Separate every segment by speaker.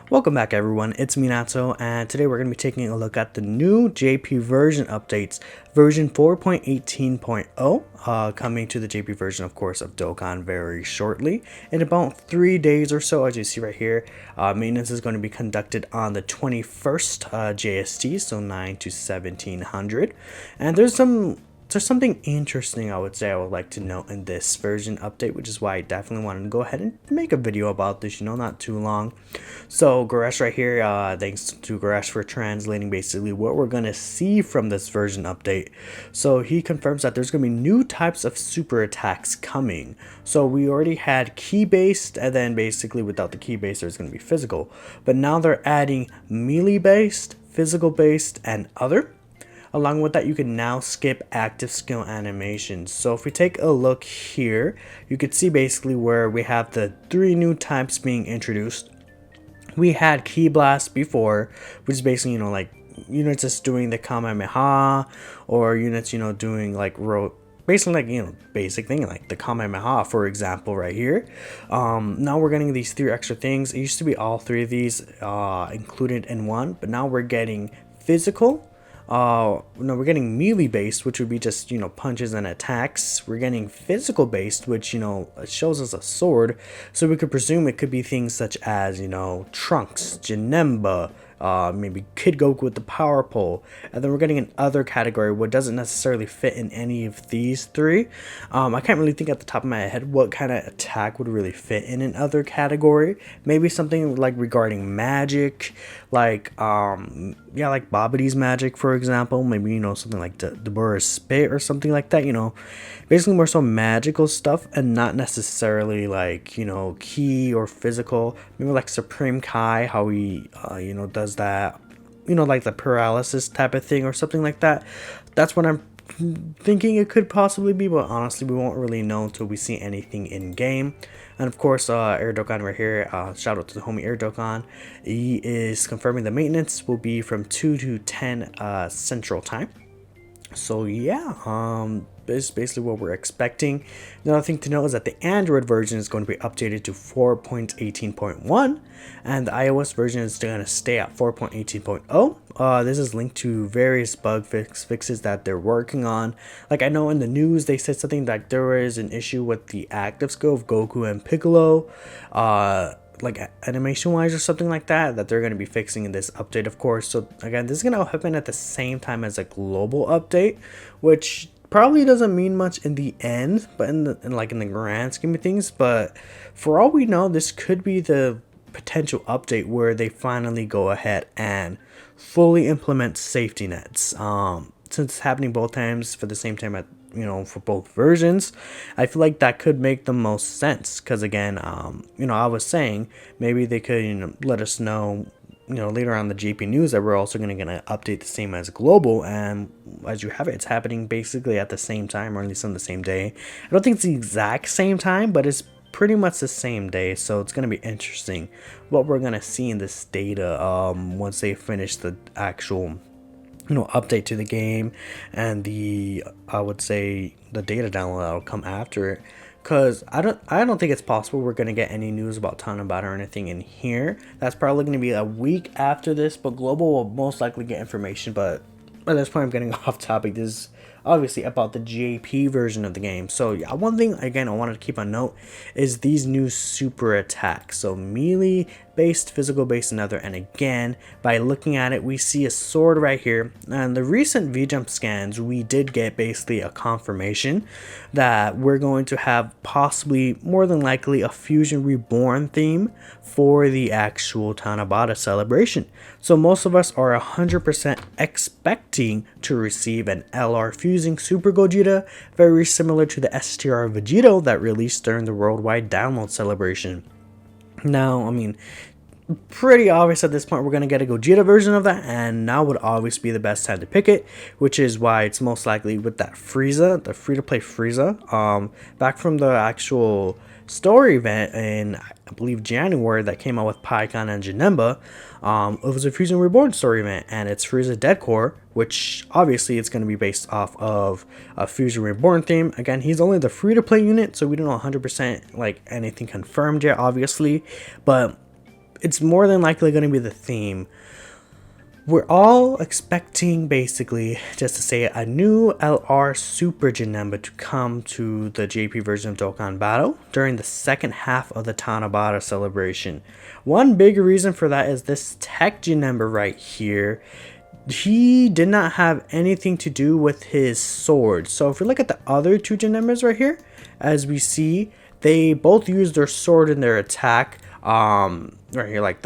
Speaker 1: Welcome back everyone, it's Minato, and today we're going to be taking a look at the new JP version updates, version 4.18.0, coming to the JP version of course of Dokkan very shortly, in about 3 days or so. As you see right here, maintenance is going to be conducted on the 21st JST, so 9 to 1700, and there's something interesting I would say I would like to note in this version update, which is why I definitely wanted to go ahead and make a video about this, not too long. So Goresh right here, thanks to Goresh for translating basically what we're going to see from this version update. So he confirms that there's going to be new types of super attacks coming. So we already had key based, and then basically without the key based there's going to be physical. But now they're adding melee based, physical based, and other. Along with that, you can now skip active skill animations. So if we take a look here, you can see basically where we have the 3 new types being introduced. We had Ki Blast before, which is basically, like units just doing the Kamehameha, or units, doing like basically like, basic thing like the Kamehameha, for example, right here. Now we're getting these 3 extra things. It used to be all 3 of these included in one, but now we're getting physical. No, we're getting melee based, which would be just, punches and attacks. We're getting physical based, which, it shows us a sword. So we could presume it could be things such as, Trunks, Janemba, maybe Kid Goku with the power pole. And then we're getting an other category what doesn't necessarily fit in any of these 3. I can't really think at the top of my head what kind of attack would really fit in an other category. Maybe something like regarding magic, like like Babadi's magic, for example. Maybe, something like the Burra's Spit or something like that, basically more so magical stuff and not necessarily like, key or physical. Maybe like Supreme Kai, how he does that, like the paralysis type of thing or something like that. That's what I'm thinking it could possibly be, but honestly we won't really know until we see anything in game. And of course, Air Dokkan right here, shout out to the homie Air Dokkan. He is confirming the maintenance will be from 2 to 10 Central Time. So yeah, this is basically what we're expecting. Another thing to note is that the Android version is going to be updated to 4.18.1, and the iOS version is going to stay at 4.18.0. This is linked to various bug fixes that they're working on. Like, I know in the news they said something like there is an issue with the active skill of Goku and Piccolo, like animation wise or something like that they're going to be fixing in this update, of course. So again, this is going to happen at the same time as a global update, which probably doesn't mean much in the end, but in the grand scheme of things. But for all we know, this could be the potential update where they finally go ahead and fully implement safety nets. Since it's happening both times for the same time at for both versions, I feel like that could make the most sense. Because again, I was saying maybe they could let us know later on the JP news that we're also going to update the same as global, and as you have it, it's happening basically at the same time, or at least on the same day. I don't think it's the exact same time, but it's pretty much the same day. So it's going to be interesting what we're going to see in this data once they finish the actual update to the game, and I would say the data download that'll come after it. Because I don't think it's possible we're gonna get any news about Tanabata or anything in here. That's probably gonna be a week after this, but global will most likely get information. But at this point I'm getting off topic. This is obviously about the JP version of the game. So yeah, one thing again I wanted to keep on note is these new super attacks. So melee based, physical based, and other. And again, by looking at it, we see a sword right here. And the recent V-Jump scans, we did get basically a confirmation that we're going to have possibly, more than likely, a Fusion Reborn theme for the actual Tanabata celebration. So most of us are 100% expecting to receive an LR Fusing Super Gogeta, very similar to the STR Vegito that released during the worldwide download celebration. Now, I mean, pretty obvious at this point we're going to get a Gogeta version of that, and now would always be the best time to pick it, which is why it's most likely with that Frieza, the free-to-play Frieza, back from the actual story event in, I believe, January that came out with Pikkon and Janemba. It was a Fusion Reborn story event, and it's Frieza Dead Core, which obviously it's going to be based off of a Fusion Reborn theme. Again, he's only the free-to-play unit, so we don't know 100% like anything confirmed yet, obviously, but it's more than likely going to be the theme. We're all expecting, basically, just to say it, a new LR Super Janemba to come to the JP version of Dokkan Battle during the second half of the Tanabata celebration. One big reason for that is this Tech Janemba right here. He did not have anything to do with his sword. So if we look at the other two Janembas right here, as we see, they both use their sword in their attack. Right here, like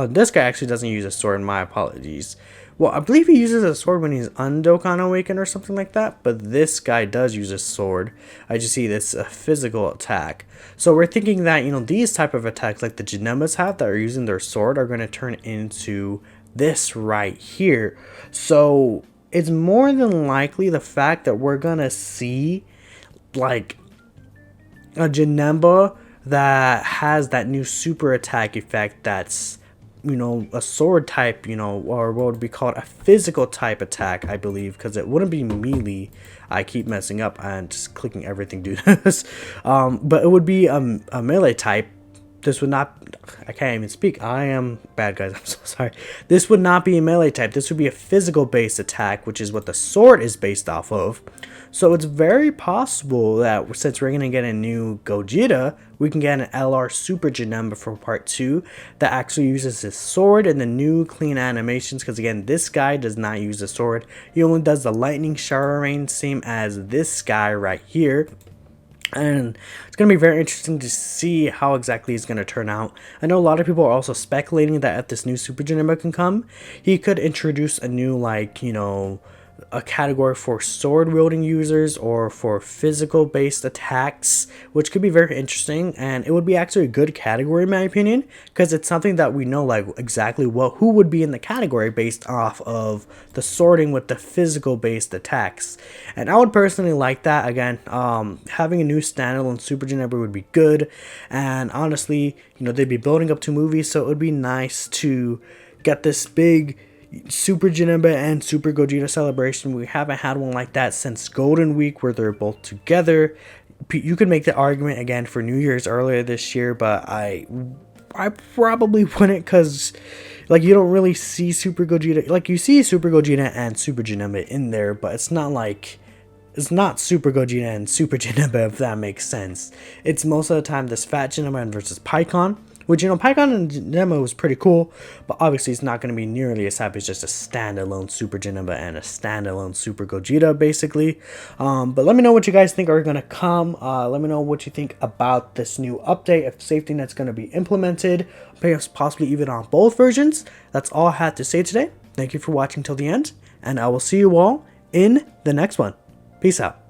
Speaker 1: this guy actually doesn't use a sword, my apologies. Well, I believe he uses a sword when he's Dokkan Awakened or something like that, but this guy does use a sword. I just see this a physical attack. So we're thinking that, these type of attacks like the Janembas have that are using their sword are going to turn into this right here. So it's more than likely the fact that we're going to see like a Janemba that has that new super attack effect that's a sword type, or what would be called a physical type attack, I believe, because it wouldn't be melee. I keep messing up and just clicking everything due to this. But it would be a melee type. This would not, I can't even speak. I am bad, guys. I'm so sorry. This would not be a melee type. This would be a physical based attack, which is what the sword is based off of. So it's very possible that since we're going to get a new Gogeta, we can get an LR Super Janemba for part 2 that actually uses his sword and the new clean animations. Because again, this guy does not use a sword. He only does the lightning shower rain, same as this guy right here. And it's going to be very interesting to see how exactly he's going to turn out. I know a lot of people are also speculating that if this new Super Janemba can come, he could introduce a new, a category for sword wielding users or for physical based attacks, which could be very interesting, and it would be actually a good category in my opinion, because it's something that we know exactly who would be in the category based off of the sorting with the physical based attacks. And I would personally like that. Again, having a new standalone Super Janemba would be good, and honestly, they'd be building up to movies, so it would be nice to get this big Super Janemba and Super Gogeta celebration. We haven't had one like that since Golden Week, where they're both together. You could make the argument again for New Year's earlier this year, but I probably wouldn't, because you don't really see Super Gogeta. You see Super Gogeta and Super Janemba in there, but it's not Super Gogeta and Super Janemba, if that makes sense. It's most of the time this Fat Janemba versus Pikkon, which, Pikkon and Janemba was pretty cool, but obviously it's not going to be nearly as happy as just a standalone Super Janemba and a standalone Super Gogeta, basically. But let me know what you guys think are going to come. Let me know what you think about this new update, if safety net's going to be implemented, possibly even on both versions. That's all I had to say today. Thank you for watching till the end, and I will see you all in the next one. Peace out.